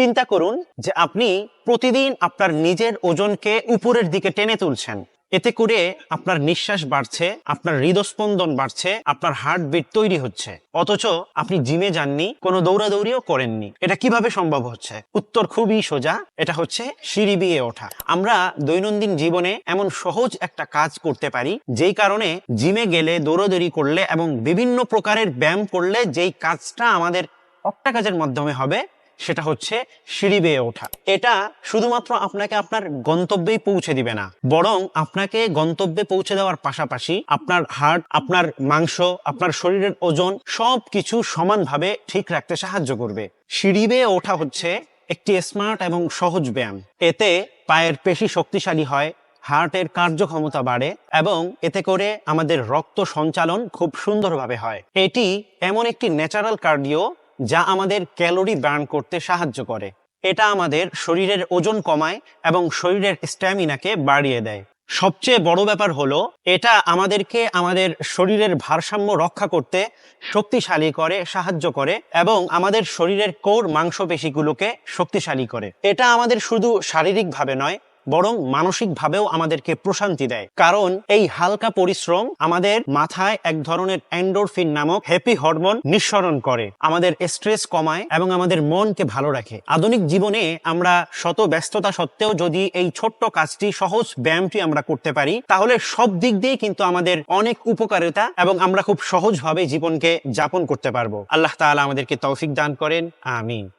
চিন্তা করুন যে আপনি প্রতিদিন আপনার নিজের ওজনকে উপরের দিকে টেনে তুলছেন। এতে করে আপনার নিঃশ্বাস বাড়ছে, আপনার হৃদস্পন্দন বাড়ছে, আপনার হার্টবিট তৈরি হচ্ছে, অথচ আপনি জিমে যাননি, কোনো দৌড়াদৌড়িও করেননি। এটা কিভাবে সম্ভব হচ্ছে? উত্তর খুবই সোজা, এটা হচ্ছে সিঁড়ি বেয়ে ওঠা। আমরা দৈনন্দিন জীবনে এমন সহজ একটা কাজ করতে পারি যেই কারণে জিমে গেলে, দৌড়াদৌড়ি করলে এবং বিভিন্ন প্রকারের ব্যায়াম করলে যেই কাজটা আমাদের একটা কাজের মাধ্যমে হবে, সেটা হচ্ছে সিঁড়ি বেয়ে ওঠা। এটা শুধুমাত্র আপনাকে আপনার গন্তব্যেই পৌঁছে দিবে না, বরং আপনাকে গন্তব্যে পৌঁছে দেওয়ার পাশাপাশি আপনার হার্ট, আপনার মাংস, আপনার শরীরের ওজন সবকিছু সমানভাবে ঠিক রাখতে সাহায্য করবে। সিঁড়ি বেয়ে ওঠা হচ্ছে একটি স্মার্ট এবং সহজ ব্যায়াম। এতে পায়ের পেশি শক্তিশালী হয়, হার্টের কার্যক্ষমতা বাড়ে এবং এতে করে আমাদের রক্ত সঞ্চালন খুব সুন্দরভাবে হয়। এটি এমন একটি ন্যাচারাল কার্ডিও যা আমাদের ক্যালোরি বার্ন করতে সাহায্য করে। এটা আমাদের শরীরের ওজন কমায় এবং শরীরের স্ট্যামিনাকে বাড়িয়ে দেয়। সবচেয়ে বড় ব্যাপার হলো এটা আমাদেরকে আমাদের শরীরের ভারসাম্য রক্ষা করতে শক্তিশালী করে, সাহায্য করে এবং আমাদের শরীরের কোর মাংসপেশিগুলোকে শক্তিশালী করে। এটা আমাদের শুধু শারীরিকভাবে নয়, বরং মানসিকভাবেও আমাদেরকে প্রশান্তি দেয়, কারণ এই হালকা পরিশ্রম আমাদের মাথায় এক ধরনের এন্ডোরফিন নামক হ্যাপি হরমোন নিঃসরণ করে, আমাদের স্ট্রেস কমায় এবং আমাদের মনকে ভালো রাখে। আধুনিক জীবনে আমরা শত ব্যস্ততা সত্ত্বেও যদি এই ছোট্ট কাজটি, সহজ ব্যায়ামটি আমরা করতে পারি, তাহলে সব দিক দিয়ে কিন্তু আমাদের অনেক উপকারিতা এবং আমরা খুব সহজভাবে জীবনকে যাপন করতে পারবো। আল্লাহ তাআলা আমাদেরকে তৌফিক দান করেন, আমিন।